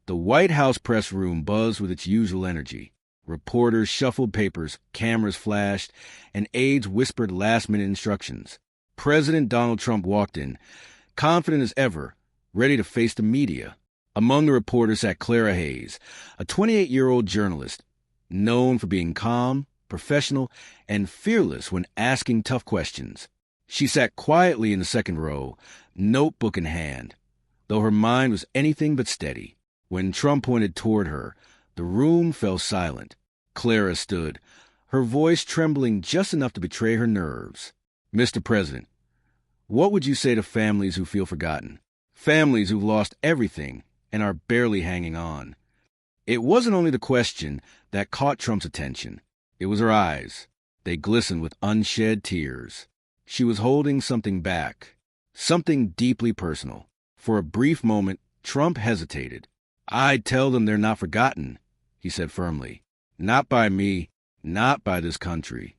The White House press room buzzed with its usual energy. Reporters shuffled papers, cameras flashed, and aides whispered last-minute instructions. President Donald Trump walked in, confident as ever, ready to face the media. Among the reporters sat Clara Hayes, a 28-year-old journalist, known for being calm, professional, and fearless when asking tough questions. She sat quietly in the second row, notebook in hand, though her mind was anything but steady. When Trump pointed toward her, the room fell silent. Clara stood, her voice trembling just enough to betray her nerves. Mr. President, what would you say to families who feel forgotten? Families who've lost everything and are barely hanging on. It wasn't only the question that caught Trump's attention. It was her eyes. They glistened with unshed tears. She was holding something back, something deeply personal. For a brief moment, Trump hesitated. "I'd tell them they're not forgotten," he said firmly. "Not by me, not by this country."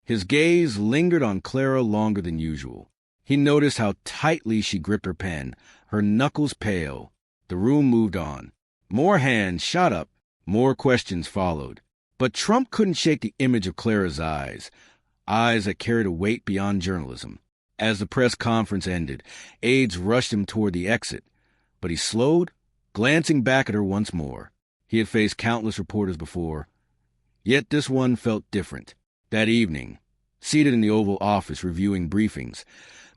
His gaze lingered on Clara longer than usual. He noticed how tightly she gripped her pen, her knuckles pale. The room moved on. More hands shot up. More questions followed. But Trump couldn't shake the image of Clara's eyes that carried a weight beyond journalism. As the press conference ended, aides rushed him toward the exit, but he slowed, glancing back at her once more. He had faced countless reporters before, yet this one felt different. That evening, seated in the Oval Office reviewing briefings,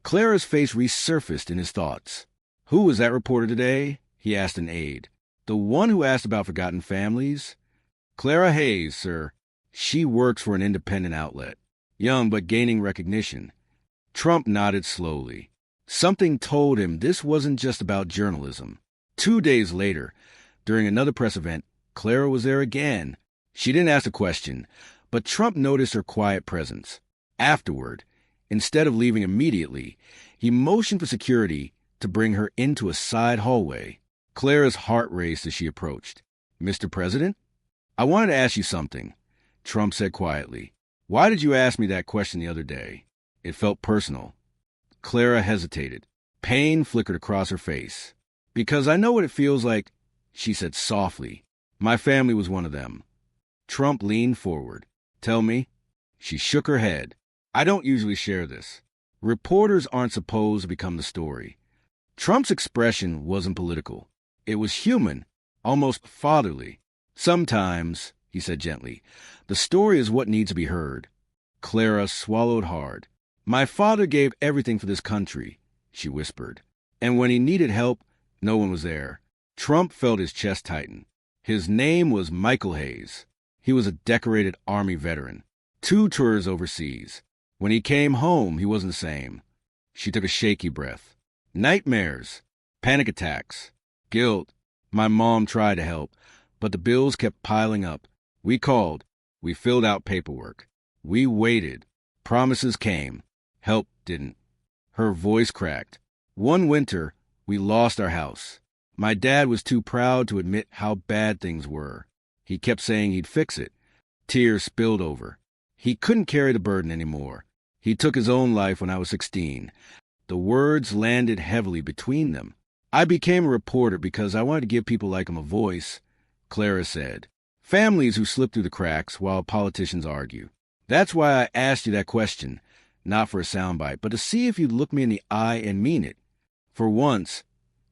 Clara's face resurfaced in his thoughts. "Who was that reporter today?" he asked an aide. "The one who asked about forgotten families?" "Clara Hayes, sir. She works for an independent outlet. Young but gaining recognition." Trump nodded slowly. Something told him this wasn't just about journalism. 2 days later, during another press event, Clara was there again. She didn't ask a question, but Trump noticed her quiet presence. Afterward, instead of leaving immediately, he motioned for security to bring her into a side hallway. Clara's heart raced as she approached. "Mr. President, I wanted to ask you something," Trump said quietly. "Why did you ask me that question the other day?" It felt personal. Clara hesitated. Pain flickered across her face. "Because I know what it feels like," she said softly. "My family was one of them." Trump leaned forward. "Tell me." She shook her head. "I don't usually share this. Reporters aren't supposed to become the story." Trump's expression wasn't political. It was human, almost fatherly. "Sometimes," he said gently, "the story is what needs to be heard." Clara swallowed hard. "My father gave everything for this country," she whispered. "And when he needed help, no one was there." Trump felt his chest tighten. His name was Michael Hayes. He was a decorated Army veteran. 2 tours overseas. When he came home, he wasn't the same. She took a shaky breath. "Nightmares, panic attacks, guilt. My mom tried to help, but the bills kept piling up. We called. We filled out paperwork. We waited. Promises came. Help didn't." Her voice cracked. "One winter, we lost our house. My dad was too proud to admit how bad things were. He kept saying he'd fix it. Tears spilled over. He couldn't carry the burden anymore. He took his own life when I was 16. The words landed heavily between them. I became a reporter because I wanted to give people like him a voice," Clara said. "Families who slip through the cracks while politicians argue. That's why I asked you that question, not for a soundbite, but to see if you'd look me in the eye and mean it." For once,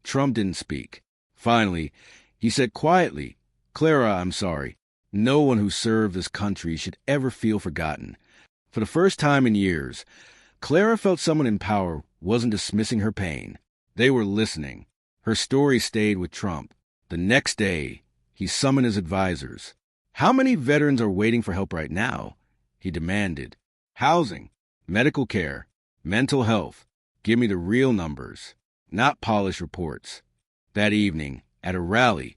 Trump didn't speak. Finally, he said quietly, "Clara, I'm sorry. No one who served this country should ever feel forgotten." For the first time in years, Clara felt someone in power wasn't dismissing her pain. They were listening. Her story stayed with Trump. The next day, he summoned his advisors. "How many veterans are waiting for help right now?" he demanded. "Housing, medical care, mental health. Give me the real numbers, not polished reports." That evening, at a rally,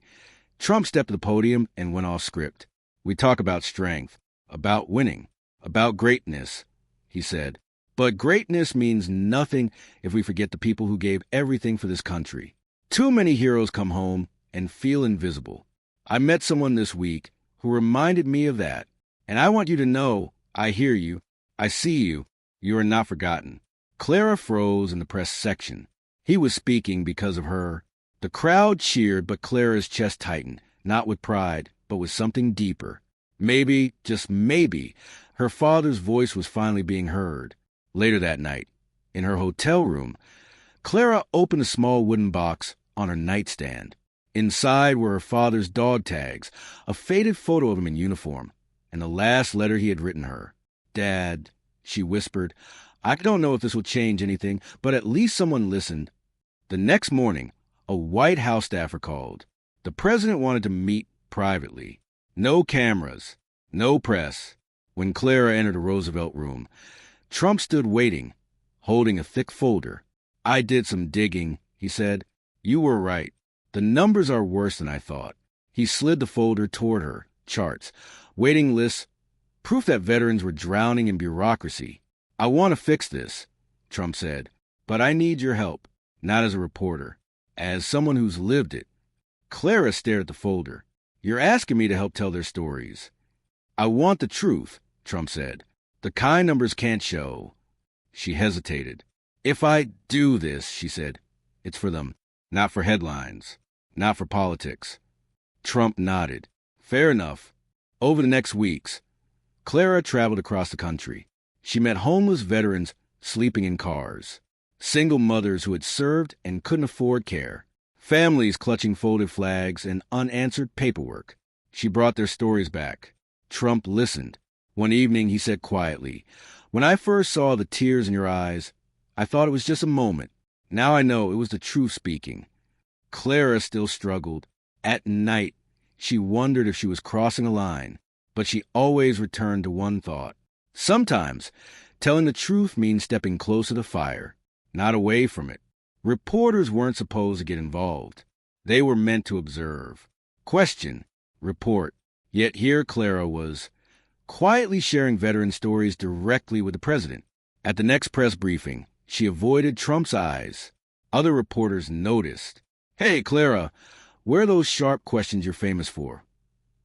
Trump stepped to the podium and went off script. "We talk about strength, about winning, about greatness," he said. "But greatness means nothing if we forget the people who gave everything for this country. Too many heroes come home and feel invisible. I met someone this week who reminded me of that, and I want you to know I hear you, I see you, you are not forgotten." Clara froze in the press section. He was speaking because of her, The crowd cheered, but Clara's chest tightened, not with pride, but with something deeper. Maybe, just maybe, her father's voice was finally being heard. Later that night, in her hotel room, Clara opened a small wooden box on her nightstand. Inside were her father's dog tags, a faded photo of him in uniform, and the last letter he had written her. "Dad," she whispered, "I don't know if this will change anything, but at least someone listened." The next morning, a White House staffer called. The president wanted to meet privately. No cameras, no press. When Clara entered the Roosevelt room, Trump stood waiting, holding a thick folder. "I did some digging," he said. "You were right. The numbers are worse than I thought." He slid the folder toward her. Charts, waiting lists, proof that veterans were drowning in bureaucracy. "I want to fix this," Trump said, "but I need your help, not as a reporter, as someone who's lived it." Clara stared at the folder. "You're asking me to help tell their stories." "I want the truth," Trump said. "The kind numbers can't show." She hesitated. "If I do this," she said, "it's for them, not for headlines, not for politics." Trump nodded. "Fair enough." Over the next weeks, Clara traveled across the country. She met homeless veterans sleeping in cars, single mothers who had served and couldn't afford care, families clutching folded flags and unanswered paperwork. She brought their stories back. Trump listened. One evening he said quietly, "When I first saw the tears in your eyes, I thought it was just a moment. Now I know it was the truth speaking." Clara still struggled. At night, she wondered if she was crossing a line, but she always returned to one thought. Sometimes, telling the truth means stepping closer to fire, not away from it. Reporters weren't supposed to get involved. They were meant to observe, question, report. Yet here Clara was, quietly sharing veteran stories directly with the president. At the next press briefing, she avoided Trump's eyes. Other reporters noticed. "Hey, Clara, where are those sharp questions you're famous for?"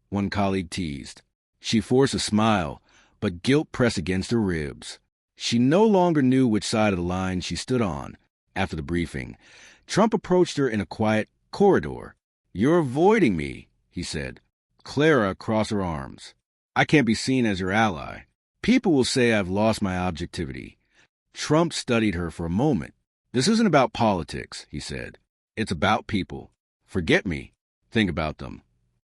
One colleague teased. She forced a smile, but guilt pressed against her ribs. She no longer knew which side of the line she stood on. After the briefing, Trump approached her in a quiet corridor. "You're avoiding me," he said. Clara crossed her arms. "I can't be seen as your ally. People will say I've lost my objectivity." Trump studied her for a moment. "This isn't about politics," he said. "It's about people. Forget me. Think about them."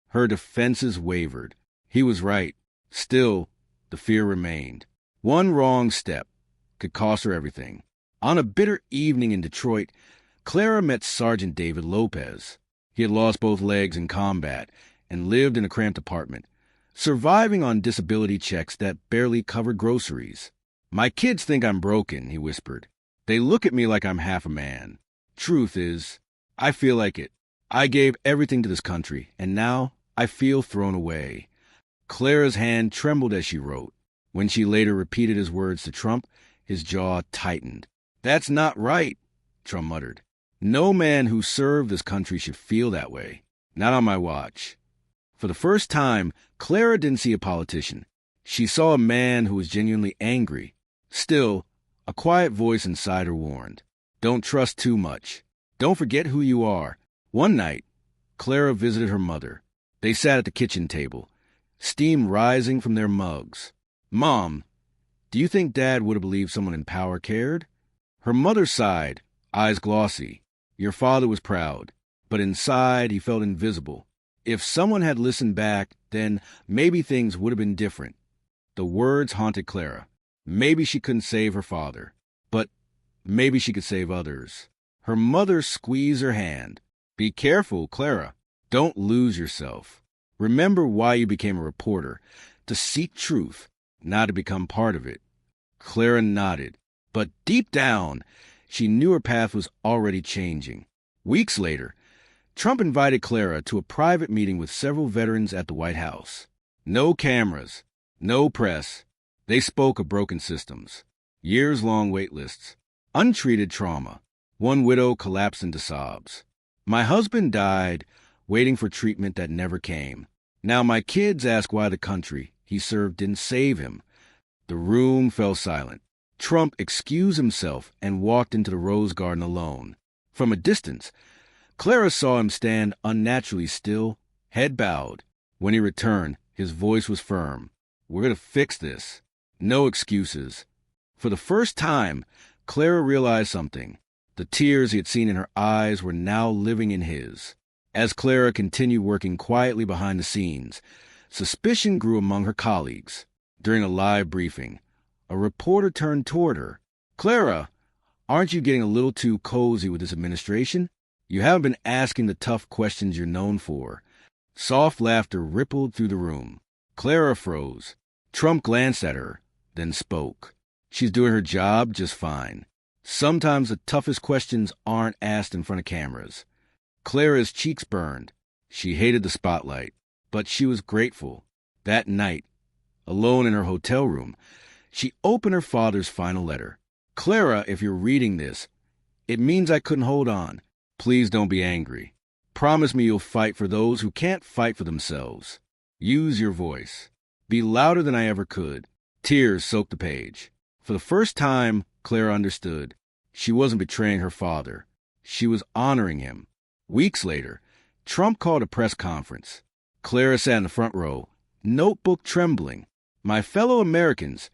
Her defenses wavered. He was right. Still, the fear remained. One wrong step could cost her everything. On a bitter evening in Detroit, Clara met Sergeant David Lopez. He had lost both legs in combat and lived in a cramped apartment, surviving on disability checks that barely covered groceries. "My kids think I'm broken," he whispered. "They look at me like I'm half a man. Truth is, I feel like it. I gave everything to this country, and now I feel thrown away." Clara's hand trembled as she wrote. When she later repeated his words to Trump, his jaw tightened. "That's not right," Trump muttered. "No man who served this country should feel that way. Not on my watch." For the first time, Clara didn't see a politician. She saw a man who was genuinely angry. Still, a quiet voice inside her warned, "Don't trust too much. Don't forget who you are." One night, Clara visited her mother. They sat at the kitchen table, steam rising from their mugs. "Mom, do you think Dad would have believed someone in power cared?" Her mother sighed, eyes glossy. "Your father was proud, but inside he felt invisible. If someone had listened back, then maybe things would have been different." The words haunted Clara. Maybe she couldn't save her father, but maybe she could save others. Her mother squeezed her hand. "Be careful, Clara. Don't lose yourself. Remember why you became a reporter, to seek truth, not to become part of it." Clara nodded, but deep down, she knew her path was already changing. Weeks later, Trump invited Clara to a private meeting with several veterans at the White House. No cameras, no press. They spoke of broken systems, years-long wait lists, untreated trauma. One widow collapsed into sobs. "My husband died waiting for treatment that never came. Now my kids ask why the country he served didn't save him." The room fell silent. Trump excused himself and walked into the Rose Garden alone. From a distance, Clara saw him stand unnaturally still, head bowed. When he returned, his voice was firm. "We're going to fix this. No excuses." For the first time, Clara realized something. The tears he had seen in her eyes were now living in his. As Clara continued working quietly behind the scenes, suspicion grew among her colleagues. During a live briefing, a reporter turned toward her. "Clara, aren't you getting a little too cozy with this administration? You haven't been asking the tough questions you're known for." Soft laughter rippled through the room. Clara froze. Trump glanced at her, then spoke. "She's doing her job just fine. Sometimes the toughest questions aren't asked in front of cameras." Clara's cheeks burned. She hated the spotlight, but she was grateful. That night, alone in her hotel room, she opened her father's final letter. "Clara, if you're reading this, it means I couldn't hold on. Please don't be angry. Promise me you'll fight for those who can't fight for themselves. Use your voice. Be louder than I ever could." Tears soaked the page. For the first time, Clara understood. She wasn't betraying her father. She was honoring him. Weeks later, Trump called a press conference. Clara sat in the front row, notebook trembling. "My fellow Americans,"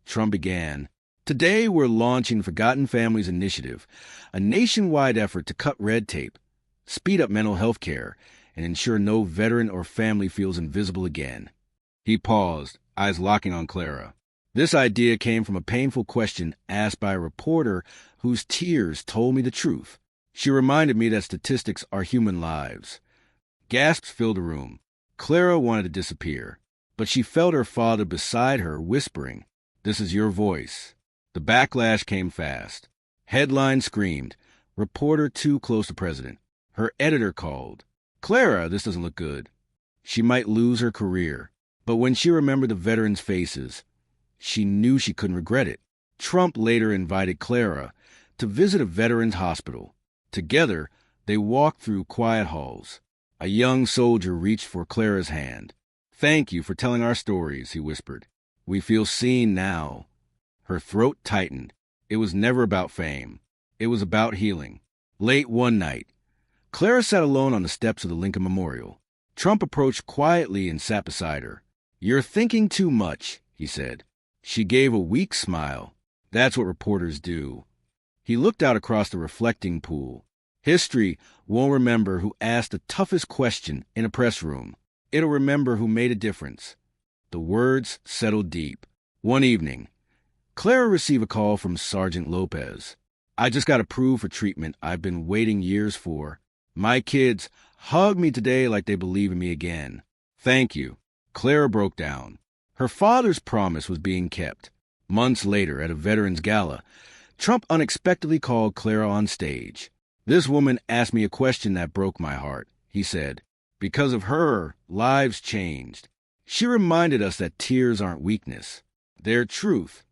Trump began, "today we're launching Forgotten Families Initiative, a nationwide effort to cut red tape, speed up mental health care, and ensure no veteran or family feels invisible again." He paused, eyes locking on Clara. This idea came from a painful question asked by a reporter whose tears told me the truth. She reminded me that statistics are human lives. Gasps filled the room. Clara wanted to disappear, but she felt her father beside her whispering, "This is your voice." The backlash came fast. Headlines screamed, "Reporter too close to president." Her editor called, "Clara, this doesn't look good." She might lose her career, but when she remembered the veterans' faces, she knew she couldn't regret it. Trump later invited Clara to visit a veterans' hospital. Together, they walked through quiet halls. A young soldier reached for Clara's hand. "Thank you for telling our stories," he whispered. "We feel seen now." Her throat tightened. It was never about fame. It was about healing. Late one night, Clara sat alone on the steps of the Lincoln Memorial. Trump approached quietly and sat beside her. "You're thinking too much," he said. She gave a weak smile. That's what reporters do. He looked out across the reflecting pool. History won't remember who asked the toughest question in a press room. It'll remember who made a difference. The words settled deep. One evening, Clara received a call from Sergeant Lopez. "I just got approved for treatment I've been waiting years for. My kids hug me today like they believe in me again. Thank you." Clara broke down. Her father's promise was being kept. Months later, at a veterans gala, Trump unexpectedly called Clara on stage. "This woman asked me a question that broke my heart," he said. "Because of her, lives changed. She reminded us that tears aren't weakness. They're truth."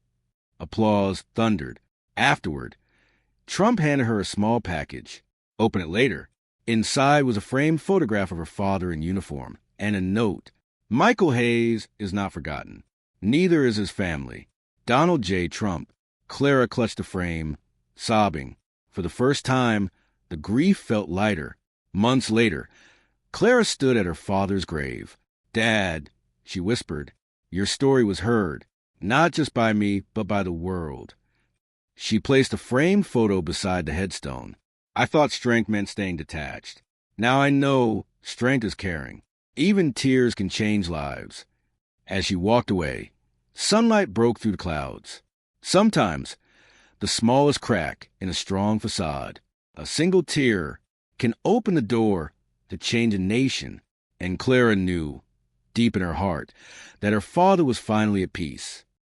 Applause thundered. Afterward, Trump handed her a small package. "Open it later." Inside was a framed photograph of her father in uniform and a note. "Michael Hayes is not forgotten. Neither is his family. Donald J. Trump." Clara clutched the frame, sobbing. For the first time, the grief felt lighter. Months later, Clara stood at her father's grave. "Dad," she whispered, "your story was heard, not just by me, but by the world." She placed a framed photo beside the headstone. "I thought strength meant staying detached. Now I know strength is caring. Even tears can change lives." As she walked away, sunlight broke through the clouds. Sometimes, the smallest crack in a strong facade, a single tear, can open the door to change a nation. And Clara knew, deep in her heart, that her father was finally at peace.